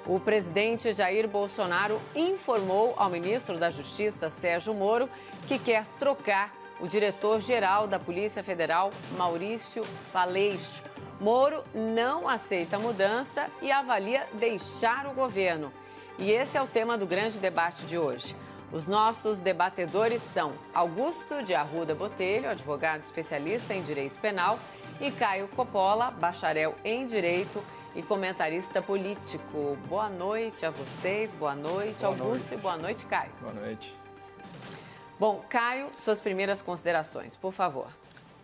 O presidente Jair Bolsonaro informou ao ministro da Justiça, Sérgio Moro, que quer trocar o diretor-geral da Polícia Federal, Maurício Faleixo. Moro não aceita a mudança e avalia deixar o governo. E esse é o tema do grande debate de hoje. Os nossos debatedores são Augusto de Arruda Botelho, advogado especialista em direito penal, e Caio Coppola, bacharel em direito e comentarista político. Boa noite a vocês, boa noite, Augusto, e boa noite, Caio. Boa noite. Bom, Caio, suas primeiras considerações, por favor.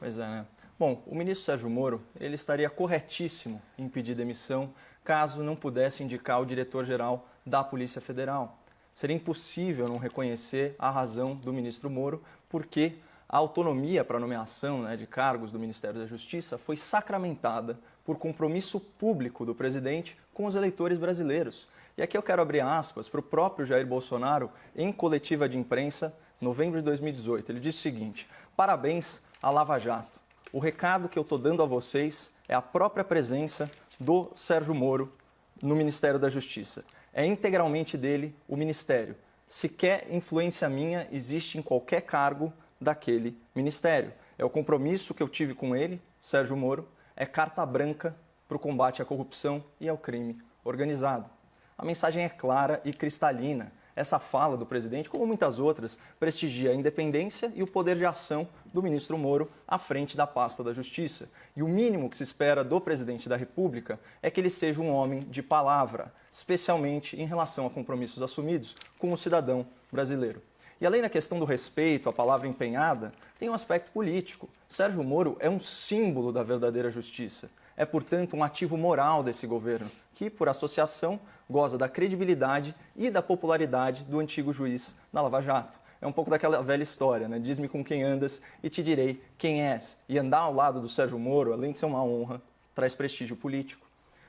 Pois é, né? Bom, o ministro Sérgio Moro, ele estaria corretíssimo em pedir demissão caso não pudesse indicar o diretor-geral da Polícia Federal. Seria impossível não reconhecer a razão do ministro Moro, porque a autonomia para a nomeação de cargos do Ministério da Justiça foi sacramentada por compromisso público do presidente com os eleitores brasileiros. E aqui eu quero abrir aspas para o próprio Jair Bolsonaro em coletiva de imprensa, em novembro de 2018. Ele disse o seguinte: parabéns à Lava Jato. O recado que eu estou dando a vocês é a própria presença do Sérgio Moro no Ministério da Justiça. É integralmente dele o ministério. Sequer influência minha existe em qualquer cargo daquele ministério. É o compromisso que eu tive com ele, Sérgio Moro, é carta branca para o combate à corrupção e ao crime organizado. A mensagem é clara e cristalina. Essa fala do presidente, como muitas outras, prestigia a independência e o poder de ação do ministro Moro à frente da pasta da Justiça. E o mínimo que se espera do presidente da República é que ele seja um homem de palavra, especialmente em relação a compromissos assumidos com o cidadão brasileiro. E além da questão do respeito à palavra empenhada, tem um aspecto político. Sérgio Moro é um símbolo da verdadeira justiça. É, portanto, um ativo moral desse governo, que, por associação, goza da credibilidade e da popularidade do antigo juiz da Lava Jato. É um pouco daquela velha história, né? Diz-me com quem andas e te direi quem és. E andar ao lado do Sérgio Moro, além de ser uma honra, traz prestígio político.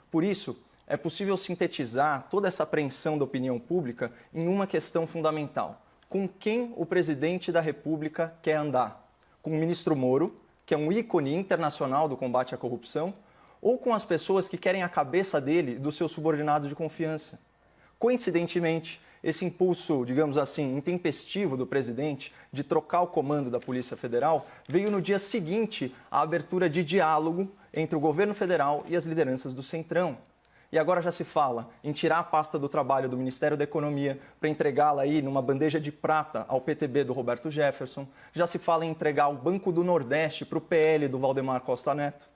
Por isso, é possível sintetizar toda essa apreensão da opinião pública em uma questão fundamental. Com quem o presidente da República quer andar? Com o ministro Moro, que é um ícone internacional do combate à corrupção, ou com as pessoas que querem a cabeça dele e dos seus subordinados de confiança? Coincidentemente, esse impulso, digamos assim, intempestivo do presidente de trocar o comando da Polícia Federal veio no dia seguinte à abertura de diálogo entre o governo federal e as lideranças do Centrão. E agora já se fala em tirar a pasta do trabalho do Ministério da Economia para entregá-la aí numa bandeja de prata ao PTB do Roberto Jefferson. Já se fala em entregar o Banco do Nordeste para o PL do Valdemar Costa Neto.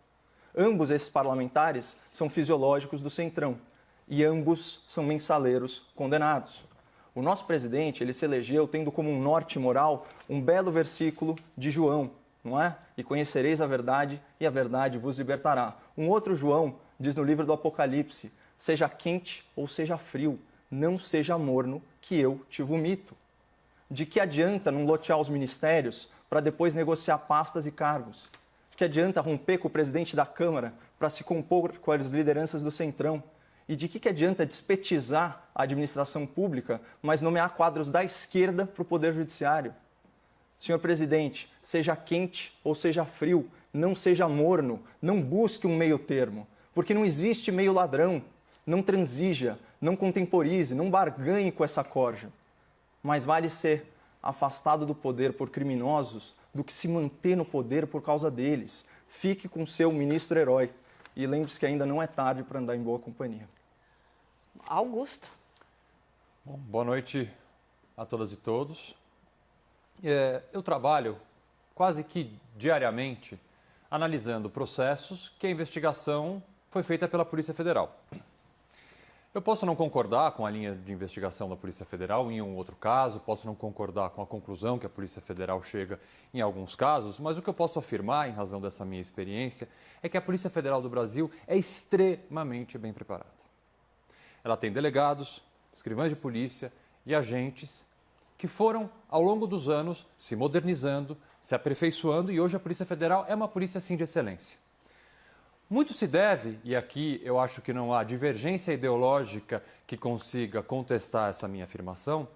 Ambos esses parlamentares são fisiológicos do Centrão e ambos são mensaleiros condenados. O nosso presidente, ele se elegeu tendo como um norte moral um belo versículo de João, não é? E conhecereis a verdade e a verdade vos libertará. Um outro João diz no livro do Apocalipse: seja quente ou seja frio, não seja morno, que eu te vomito. De que adianta não lotear os ministérios para depois negociar pastas e cargos? De que adianta romper com o presidente da Câmara para se compor com as lideranças do Centrão? E de que adianta despetizar a administração pública, mas nomear quadros da esquerda para o Poder Judiciário? Senhor presidente, seja quente ou seja frio, não seja morno, não busque um meio termo, porque não existe meio ladrão. Não transija, não contemporize, não barganhe com essa corja. Mais vale ser afastado do poder por criminosos do que se manter no poder por causa deles. Fique com seu ministro herói e lembre-se que ainda não é tarde para andar em boa companhia. Augusto. Bom, boa noite a todas e todos. Eu trabalho quase que diariamente analisando processos que a investigação foi feita pela Polícia Federal. Eu posso não concordar com a linha de investigação da Polícia Federal em um outro caso, posso não concordar com a conclusão que a Polícia Federal chega em alguns casos, mas o que eu posso afirmar, em razão dessa minha experiência, é que a Polícia Federal do Brasil é extremamente bem preparada. Ela tem delegados, escrivães de polícia e agentes que foram, ao longo dos anos, se modernizando, se aperfeiçoando, e hoje a Polícia Federal é uma polícia, sim, de excelência. Muito se deve, e aqui eu acho que não há divergência ideológica que consiga contestar essa minha afirmação,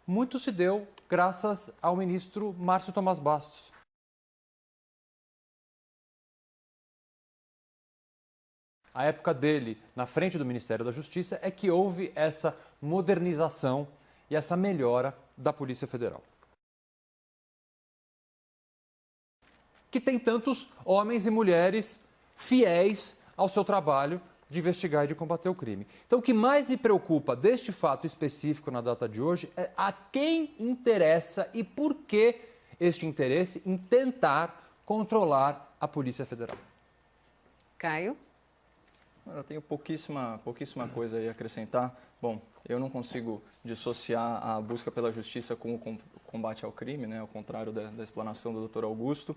muito se deu graças ao ministro Márcio Tomás Bastos. a época dele na frente do Ministério da Justiça é que houve essa modernização e essa melhora da Polícia Federal. Que tem tantos homens e mulheres fiéis ao seu trabalho de investigar e de combater o crime. Então, o que mais me preocupa deste fato específico na data de hoje é a quem interessa e por que este interesse em tentar controlar a Polícia Federal. Caio? Eu tenho pouquíssima coisa aí a acrescentar. Bom, eu não consigo dissociar a busca pela justiça com o combate ao crime, né? Ao contrário da explanação do Dr. Augusto.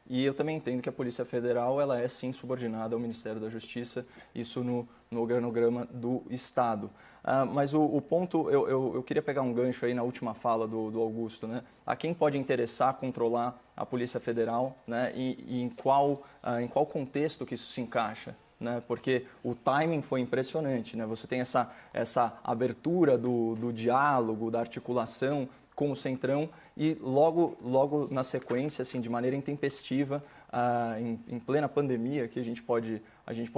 E eu também entendo que a Polícia Federal ela é sim subordinada ao Ministério da Justiça, isso no organograma do Estado. Mas o ponto, eu queria pegar um gancho aí na última fala do Augusto, né? A quem pode interessar controlar a Polícia Federal, né? E em qual contexto que isso se encaixa? Né? Porque o timing foi impressionante, né? Você tem essa abertura do diálogo, da articulação com o Centrão e logo na sequência, assim, de maneira intempestiva, em plena pandemia, que a gente pode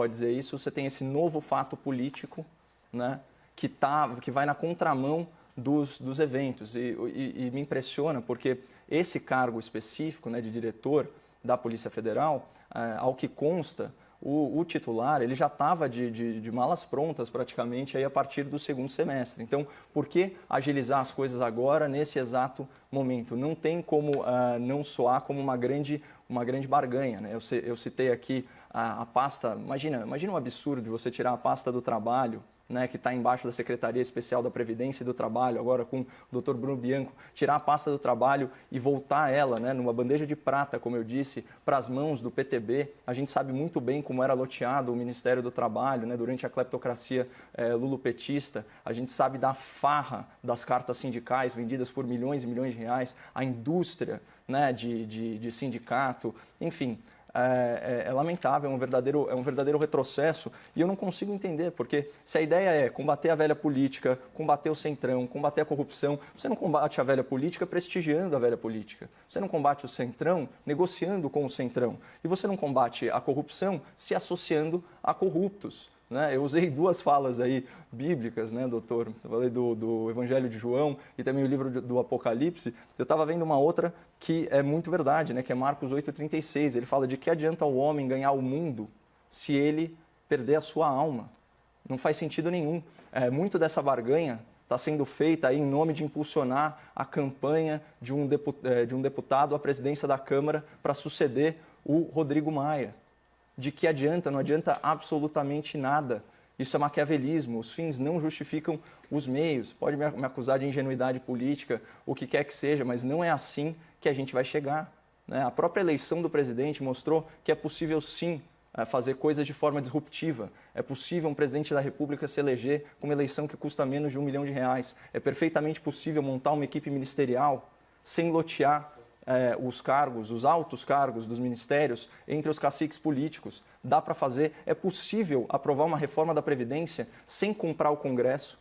dizer isso, você tem esse novo fato político, né? Que vai na contramão dos eventos e me impressiona porque esse cargo específico, né, de diretor da Polícia Federal, ao que consta, o titular ele já estava de malas prontas praticamente aí a partir do segundo semestre. Então, por que agilizar as coisas agora, nesse exato momento? Não tem como não soar como uma grande barganha, né? Eu citei aqui a pasta, imagina um absurdo de você tirar a pasta do trabalho, né, que está embaixo da Secretaria Especial da Previdência e do Trabalho, agora com o Dr. Bruno Bianco, tirar a pasta do trabalho e voltar ela, né, numa bandeja de prata, como eu disse, para as mãos do PTB. A gente sabe muito bem como era loteado o Ministério do Trabalho, né, durante a cleptocracia lulopetista. A gente sabe da farra das cartas sindicais vendidas por milhões e milhões de reais, a indústria, né, de sindicato, enfim. É lamentável, é um verdadeiro retrocesso e eu não consigo entender, porque se a ideia é combater a velha política, combater o Centrão, combater a corrupção, você não combate a velha política prestigiando a velha política, você não combate o Centrão negociando com o Centrão e você não combate a corrupção se associando a corruptos. Né? Eu usei duas falas aí bíblicas, né, doutor? Eu falei do Evangelho de João e também o livro do Apocalipse. Eu estava vendo uma outra que é muito verdade, né, que é Marcos 8,36. Ele fala de que adianta o homem ganhar o mundo se ele perder a sua alma. Não faz sentido nenhum. Muito dessa barganha está sendo feita aí em nome de impulsionar a campanha de um deputado à presidência da Câmara para suceder o Rodrigo Maia. De que adianta? Não adianta absolutamente nada. Isso é maquiavelismo, os fins não justificam os meios. Pode me acusar de ingenuidade política, o que quer que seja, mas não é assim que a gente vai chegar. Né? A própria eleição do presidente mostrou que é possível sim fazer coisas de forma disruptiva. É possível um presidente da República se eleger com uma eleição que custa menos de R$1 milhão. É perfeitamente possível montar uma equipe ministerial sem lotear os altos cargos dos ministérios entre os caciques políticos. Dá para fazer, é possível aprovar uma reforma da Previdência sem comprar o Congresso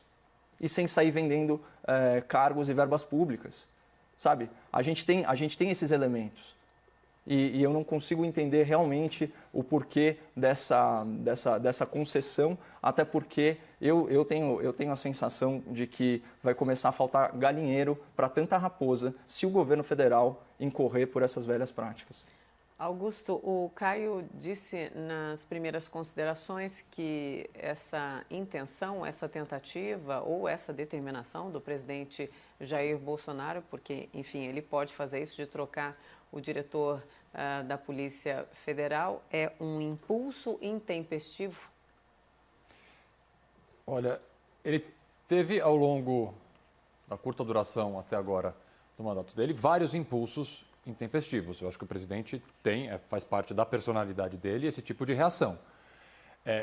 e sem sair vendendo cargos e verbas públicas. Sabe, a gente tem esses elementos. E eu não consigo entender realmente o porquê dessa concessão, até porque eu tenho a sensação de que vai começar a faltar galinheiro para tanta raposa se o governo federal incorrer por essas velhas práticas. Augusto, o Caio disse nas primeiras considerações que essa intenção, essa tentativa ou essa determinação do presidente Jair Bolsonaro, porque, enfim, ele pode fazer isso de trocar o diretor da Polícia Federal, é um impulso intempestivo? Olha, ele teve ao longo da curta duração até agora do mandato dele vários impulsos intempestivos. Eu acho que o presidente faz parte da personalidade dele esse tipo de reação.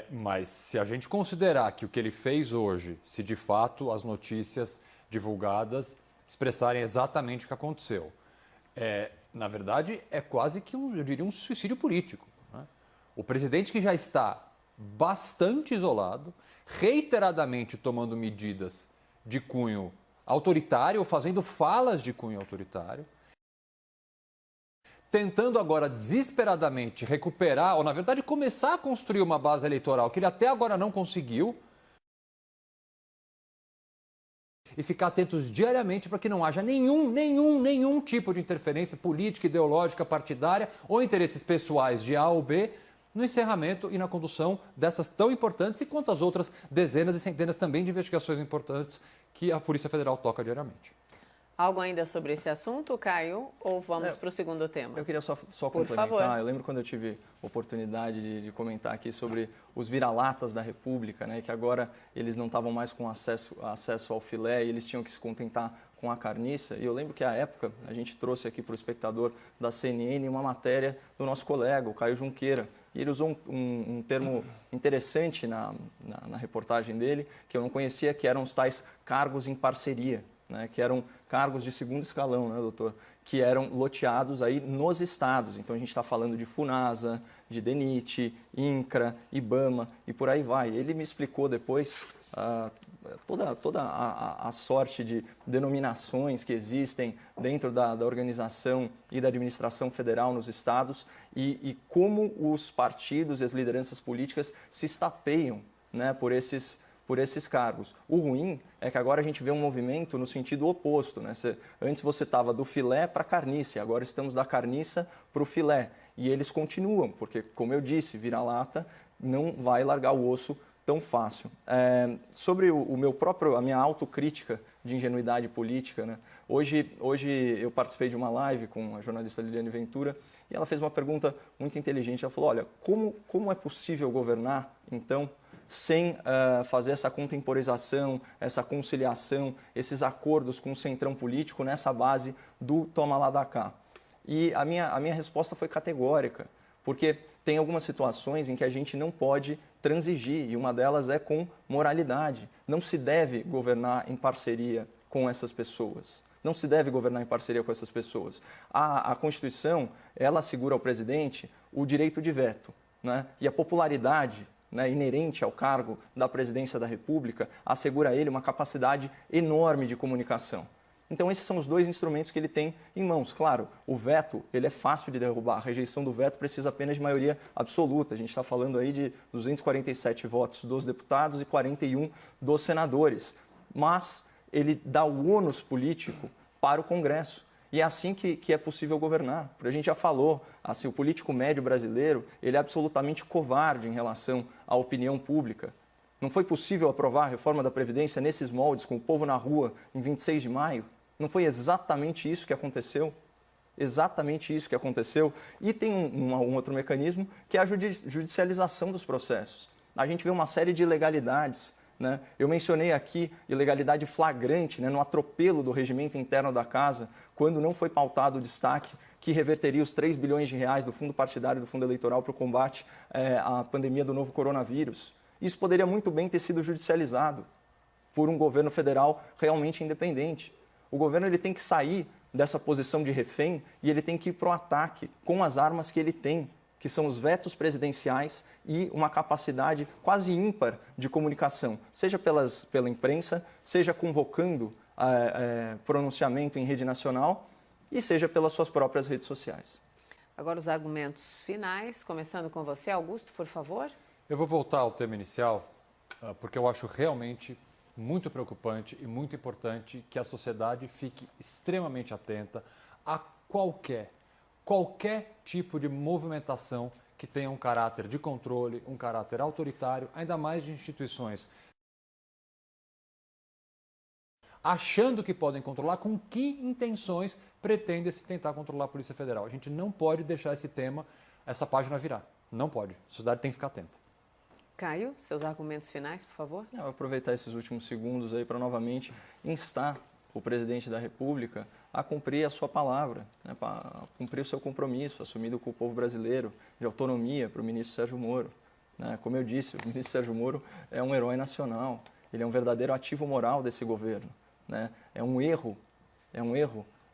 Mas se a gente considerar que o que ele fez hoje, se de fato as notícias divulgadas expressarem exatamente o que aconteceu, na verdade, é quase que, eu diria, um suicídio político. Né? O presidente que já está bastante isolado, reiteradamente tomando medidas de cunho autoritário ou fazendo falas de cunho autoritário, tentando agora desesperadamente recuperar, ou na verdade começar a construir uma base eleitoral que ele até agora não conseguiu, e ficar atentos diariamente para que não haja nenhum tipo de interferência política, ideológica, partidária ou interesses pessoais de A ou B no encerramento e na condução dessas tão importantes e quantas outras dezenas e centenas também de investigações importantes que a Polícia Federal toca diariamente. Algo ainda sobre esse assunto, Caio, ou vamos para o segundo tema? Eu queria só Por complementar. favor. Eu lembro quando eu tive oportunidade de comentar aqui sobre os vira-latas da República, né, que agora eles não estavam mais com acesso ao filé e eles tinham que se contentar com a carniça. E eu lembro que, à época, a gente trouxe aqui para o espectador da CNN uma matéria do nosso colega, o Caio Junqueira. E ele usou um termo interessante na reportagem dele, que eu não conhecia, que eram os tais cargos em parceria. Né, que eram cargos de segundo escalão, né, doutor? Que eram loteados aí nos estados. Então, a gente está falando de FUNASA, de DENIT, INCRA, IBAMA e por aí vai. Ele me explicou depois toda a sorte de denominações que existem dentro da organização e da administração federal nos estados e como os partidos e as lideranças políticas se estapeiam, né, por esses cargos. O ruim é que agora a gente vê um movimento no sentido oposto. Né? Antes você estava do filé para a carniça, agora estamos da carniça para o filé. E eles continuam, porque, como eu disse, vira-lata não vai largar o osso tão fácil. Sobre a minha autocrítica de ingenuidade política, né? Hoje eu participei de uma live com a jornalista Liliane Ventura e ela fez uma pergunta muito inteligente. Ela falou, olha, como é possível governar, então, sem fazer essa contemporização, essa conciliação, esses acordos com o centrão político nessa base do toma lá da cá? E a minha resposta foi categórica, porque tem algumas situações em que a gente não pode transigir, e uma delas é com moralidade. Não se deve governar em parceria com essas pessoas. Não se deve governar em parceria com essas pessoas. A Constituição, ela assegura ao presidente o direito de veto, né? E a popularidade, né, inerente ao cargo da presidência da República, assegura a ele uma capacidade enorme de comunicação. Então, esses são os dois instrumentos que ele tem em mãos. Claro, o veto, ele é fácil de derrubar. A rejeição do veto precisa apenas de maioria absoluta. A gente está falando aí de 247 votos dos deputados e 41 dos senadores. Mas ele dá o ônus político para o Congresso. E é assim que é possível governar. Porque a gente já falou, assim, o político médio brasileiro, ele é absolutamente covarde em relação à opinião pública. Não foi possível aprovar a reforma da Previdência nesses moldes, com o povo na rua, em 26 de maio? Não foi exatamente isso que aconteceu? Exatamente isso que aconteceu. E tem um outro mecanismo, que é a judicialização dos processos. A gente vê uma série de ilegalidades, né? Eu mencionei aqui ilegalidade flagrante, né, no atropelo do regimento interno da Casa, quando não foi pautado o destaque que reverteria os 3 bilhões de reais do fundo partidário e do fundo eleitoral para o combate à pandemia do novo coronavírus. Isso poderia muito bem ter sido judicializado por um governo federal realmente independente. O governo ele tem que sair dessa posição de refém e ele tem que ir para o ataque com as armas que ele tem, que são os vetos presidenciais e uma capacidade quase ímpar de comunicação, seja pela imprensa, seja convocando pronunciamento em rede nacional e seja pelas suas próprias redes sociais. Agora os argumentos finais, começando com você, Augusto, por favor. Eu vou voltar ao tema inicial, porque eu acho realmente muito preocupante e muito importante que a sociedade fique extremamente atenta a qualquer tipo de movimentação que tenha um caráter de controle, um caráter autoritário, ainda mais de instituições achando que podem controlar, com que intenções pretende-se tentar controlar a Polícia Federal. A gente não pode deixar esse tema, essa página virar. Não pode. A sociedade tem que ficar atenta. Caio, seus argumentos finais, por favor. Eu vou aproveitar esses últimos segundos aí para novamente instar o presidente da República a cumprir a sua palavra, né, para cumprir o seu compromisso assumido com o povo brasileiro de autonomia para o ministro Sérgio Moro. Né? Como eu disse, o ministro Sérgio Moro é um herói nacional, ele é um verdadeiro ativo moral desse governo. Né? É um erro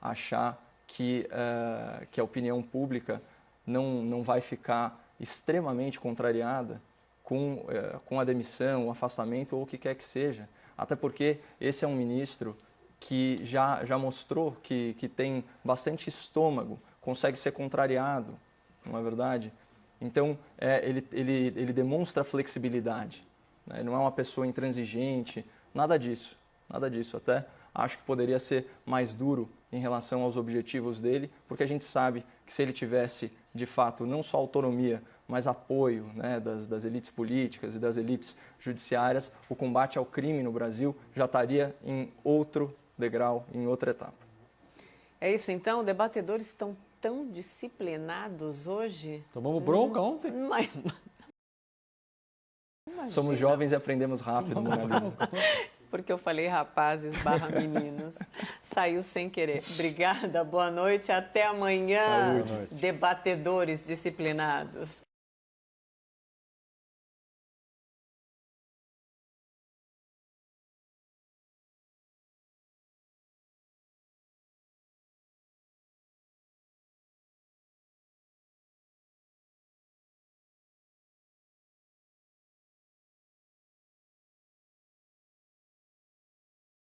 achar que a opinião pública não vai ficar extremamente contrariada com a demissão, o afastamento ou o que quer que seja. Até porque esse é um ministro que já mostrou que tem bastante estômago consegue ser contrariado, não é verdade? Então, ele demonstra flexibilidade, né? Ele não é uma pessoa intransigente, nada disso, nada disso. Até acho que poderia ser mais duro em relação aos objetivos dele, porque a gente sabe que se ele tivesse, de fato, não só autonomia, mas apoio, né, das elites políticas e das elites judiciárias, o combate ao crime no Brasil já estaria em outro degrau, em outra etapa. É isso então? Debatedores estão tão disciplinados hoje? Tomamos bronca ontem? Mas... Somos jovens e aprendemos rápido, Mona Lisa. Porque eu falei rapazes / meninos. Saiu sem querer. Obrigada, boa noite, até amanhã. Saúde. Debatedores disciplinados.